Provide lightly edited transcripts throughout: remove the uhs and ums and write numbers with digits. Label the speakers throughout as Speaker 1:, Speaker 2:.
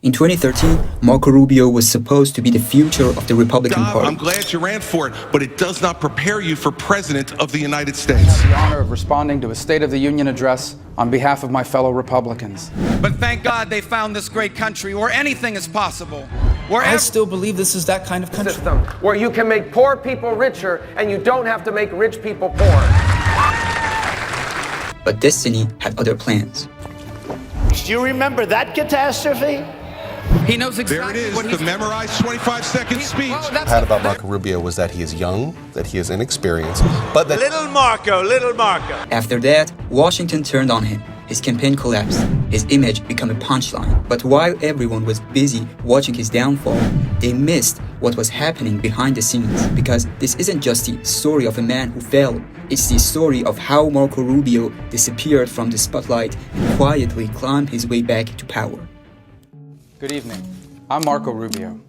Speaker 1: In 2013, Marco Rubio was supposed to be the future of the Republican Party.
Speaker 2: I'm glad you ran for it, but it does not prepare you for President of the United States.
Speaker 3: I have the honor of responding to a State of the Union address on behalf of my fellow Republicans.
Speaker 4: But thank God they found this great country where anything is possible.
Speaker 5: I still believe this is that kind of country.
Speaker 6: System where you can make poor people richer and you don't have to make rich people poor.
Speaker 1: But destiny had other plans.
Speaker 7: Do you remember that catastrophe?
Speaker 4: He knows exactly
Speaker 2: There it is,
Speaker 4: what he's
Speaker 2: the memorized 25-second speech.
Speaker 4: Well,
Speaker 8: What I had about Marco Rubio was that he is young, that he is inexperienced, but that
Speaker 7: Little Marco.
Speaker 1: After that, Washington turned on him. His campaign collapsed. His image became a punchline. But while everyone was busy watching his downfall, they missed what was happening behind the scenes. Because this isn't just the story of a man who fell. It's the story of how Marco Rubio disappeared from the spotlight and quietly climbed his way back to power.
Speaker 3: Good evening. I'm Marco Rubio.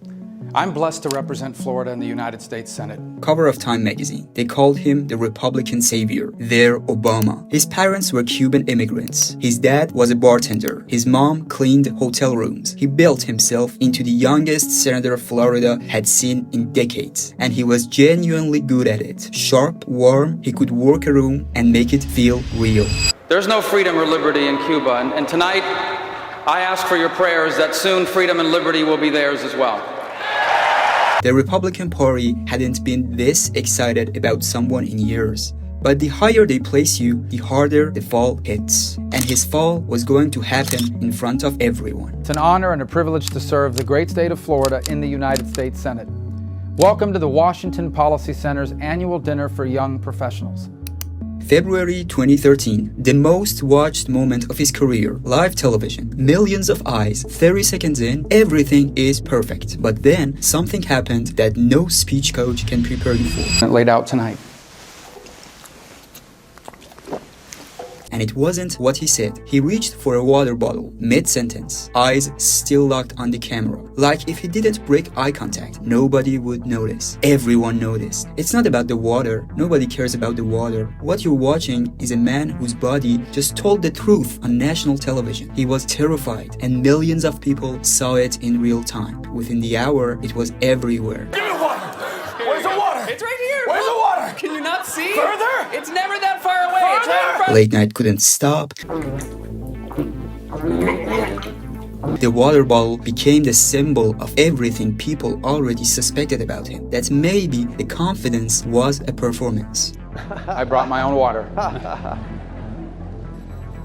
Speaker 3: I'm blessed to represent Florida in the United States Senate.
Speaker 1: Cover of Time magazine. They called him the Republican savior, their Obama. His parents were Cuban immigrants. His dad was a bartender. His mom cleaned hotel rooms. He built himself into the youngest senator Florida had seen in decades. And he was genuinely good at it. Sharp, warm, he could work a room and make it feel real.
Speaker 3: There's no freedom or liberty in Cuba, and tonight I ask for your prayers that soon freedom and liberty will be theirs as well.
Speaker 1: The Republican Party hadn't been this excited about someone in years. But the higher they place you, the harder the fall hits. And his fall was going to happen in front of everyone.
Speaker 3: It's an honor and a privilege to serve the great state of Florida in the United States Senate. Welcome to the Washington Policy Center's annual dinner for young professionals.
Speaker 1: February 2013, the most watched moment of his career, live television, millions of eyes, 30 seconds in, everything is perfect. But then, something happened that no speech coach can prepare you for.
Speaker 3: Laid out tonight.
Speaker 1: And it wasn't what he said. He reached for a water bottle, mid-sentence, eyes still locked on the camera. Like if he didn't break eye contact, nobody would notice. Everyone noticed. It's not about the water. Nobody cares about the water. What you're watching is a man whose body just told the truth on national television. He was terrified, and millions of people saw it in real time. Within the hour, it was everywhere.
Speaker 7: Give me water. Where's the water?
Speaker 4: It's right here.
Speaker 7: Where's the water?
Speaker 4: Can you not see?
Speaker 7: Further?
Speaker 4: It's never that far away. It's right in front.
Speaker 1: Late night couldn't stop. The water bottle became the symbol of everything people already suspected about him. That maybe the confidence was a performance.
Speaker 3: I brought my own water.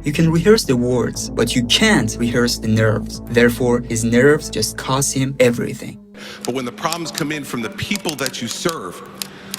Speaker 1: You can rehearse the words, but you can't rehearse the nerves. Therefore, his nerves just cost him everything.
Speaker 2: But when the problems come in from the people that you serve,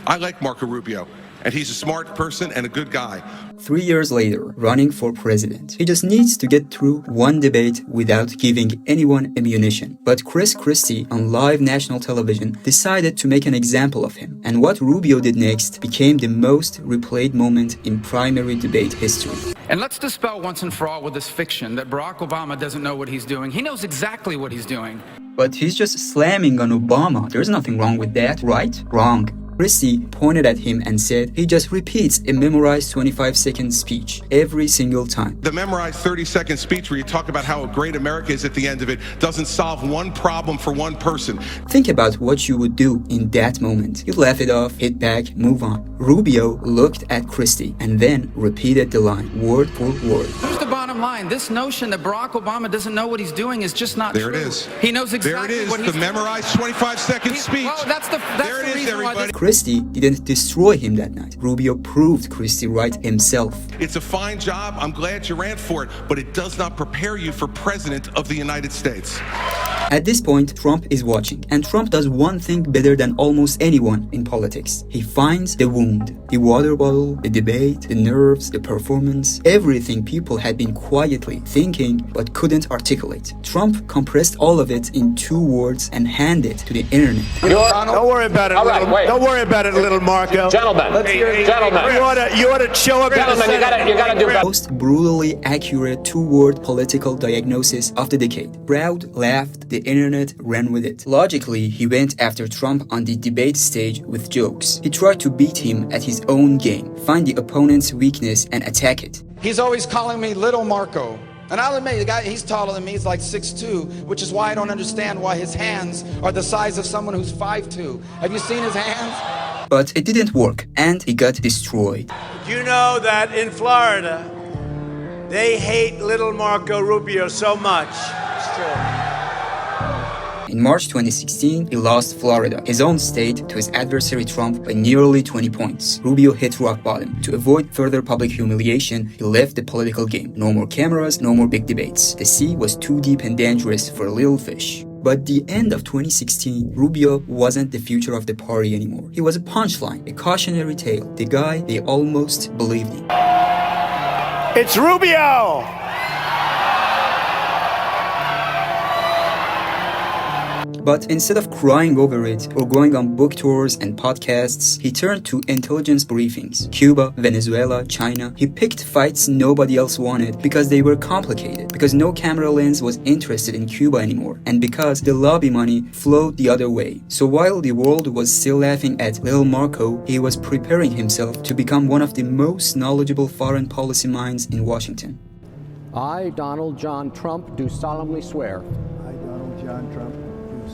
Speaker 2: I like Marco Rubio, and he's a smart person and a good guy.
Speaker 1: 3 years later, running for president. He just needs to get through one debate without giving anyone ammunition. But Chris Christie on live national television decided to make an example of him. And what Rubio did next became the most replayed moment in primary debate history.
Speaker 3: And let's dispel once and for all with this fiction that Barack Obama doesn't know what he's doing. He knows exactly what he's doing.
Speaker 1: But he's just slamming on Obama. There's nothing wrong with that, right? Wrong. Christie pointed at him and said he just repeats a memorized 25-second speech every single time.
Speaker 2: The memorized 30-second speech where you talk about how great America is at the end of it doesn't solve one problem for one person.
Speaker 1: Think about what you would do in that moment. You'd laugh it off, hit back, move on. Rubio looked at Christie and then repeated the line, word for word.
Speaker 3: Here's the bottom line. This notion that Barack Obama doesn't know what he's doing is just not
Speaker 2: There
Speaker 3: true.
Speaker 2: it is.
Speaker 3: He knows exactly
Speaker 2: There it is,
Speaker 3: what he's
Speaker 2: the memorized 25-second speech.
Speaker 3: Well, that's
Speaker 2: There it
Speaker 3: the
Speaker 2: is,
Speaker 3: reason why
Speaker 2: everybody.
Speaker 3: this
Speaker 1: Christie didn't destroy him that night. Rubio proved Christie right himself.
Speaker 2: It's a fine job. I'm glad you ran for it, but it does not prepare you for President of the United States.
Speaker 1: At this point, Trump is watching, and Trump does one thing better than almost anyone in politics. He finds the wound. The water bottle, the debate, the nerves, the performance, everything people had been quietly thinking but couldn't articulate. Trump compressed all of it in 2 words and handed it to the internet.
Speaker 7: Don't worry about it, don't worry about it, little Marco.
Speaker 9: Gentlemen,
Speaker 7: You ought to show up.
Speaker 9: gentlemen, you gotta do better.
Speaker 1: Most brutally accurate 2-word political diagnosis of the decade. Crowd laughed, the internet ran with it. Logically, he went after Trump on the debate stage with jokes. He tried to beat him at his own game, find the opponent's weakness and attack it.
Speaker 3: He's always calling me Little Marco.
Speaker 4: And I'll admit, the guy, he's taller than me, he's like 6'2", which is why I don't understand why his hands are the size of someone who's 5'2". Have you seen his hands?
Speaker 1: But it didn't work, and he got destroyed.
Speaker 7: Do you know that in Florida, they hate little Marco Rubio so much? It's true.
Speaker 1: In March 2016, he lost Florida, his own state, to his adversary Trump by nearly 20 points. Rubio hit rock bottom. To avoid further public humiliation, he left the political game. No more cameras, no more big debates. The sea was too deep and dangerous for little fish. But the end of 2016, Rubio wasn't the future of the party anymore. He was a punchline, a cautionary tale, the guy they almost believed in.
Speaker 7: It's Rubio!
Speaker 1: But instead of crying over it or going on book tours and podcasts, he turned to intelligence briefings. Cuba, Venezuela, China. He picked fights nobody else wanted because they were complicated, because no camera lens was interested in Cuba anymore, and because the lobby money flowed the other way. So while the world was still laughing at Little Marco, he was preparing himself to become one of the most knowledgeable foreign policy minds in Washington.
Speaker 9: I, Donald John Trump, do solemnly swear.
Speaker 10: I, Donald John Trump,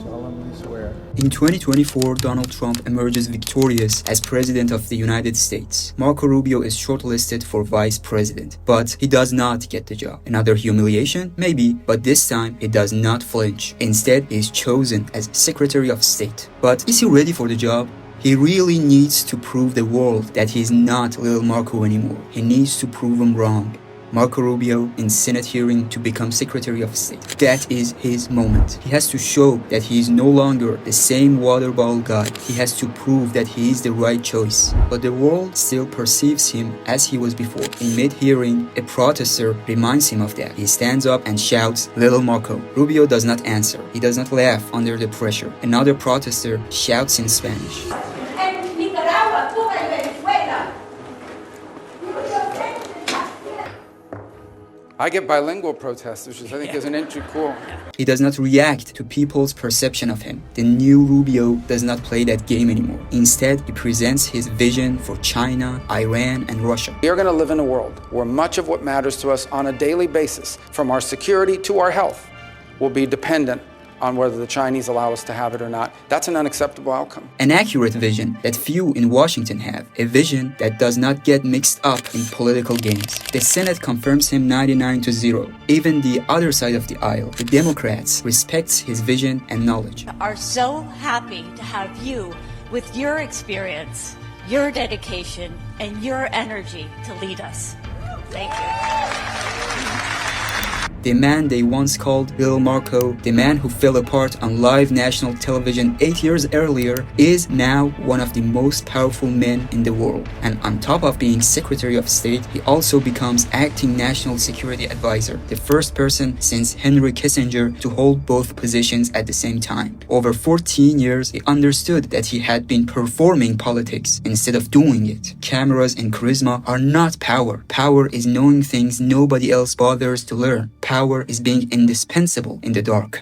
Speaker 10: solemnly swear.
Speaker 1: In 2024, Donald Trump emerges victorious as President of the United States. Marco Rubio is shortlisted for Vice President, but he does not get the job. Another humiliation? Maybe, but this time he does not flinch. Instead, he is chosen as Secretary of State. But is he ready for the job? He really needs to prove the world that he is not Little Marco anymore. He needs to prove him wrong. Marco Rubio in Senate hearing to become Secretary of State. That is his moment. He has to show that he is no longer the same water bottle guy. He has to prove that he is the right choice. But the world still perceives him as he was before. In mid-hearing, a protester reminds him of that. He stands up and shouts, "Little Marco." Rubio does not answer. He does not laugh under the pressure. Another protester shouts in Spanish.
Speaker 3: I get bilingual protesters, which I think is an entry cool.
Speaker 1: He does not react to people's perception of him. The new Rubio does not play that game anymore. Instead, he presents his vision for China, Iran, and Russia.
Speaker 3: We are going to live in a world where much of what matters to us on a daily basis, from our security to our health, will be dependent on whether the Chinese allow us to have it or not. That's an unacceptable outcome.
Speaker 1: An accurate vision that few in Washington have. A vision that does not get mixed up in political games. The Senate confirms him 99-0. Even the other side of the aisle, the Democrats, respects his vision and knowledge.
Speaker 11: Are so happy to have you with your experience, your dedication, and your energy to lead us. Thank you.
Speaker 1: The man they once called Little Marco, the man who fell apart on live national television 8 years earlier, is now one of the most powerful men in the world. And on top of being Secretary of State, he also becomes acting national security advisor, the first person since Henry Kissinger to hold both positions at the same time. Over 14 years, he understood that he had been performing politics instead of doing it. Cameras and charisma are not power. Power is knowing things nobody else bothers to learn. Power is being indispensable in the dark.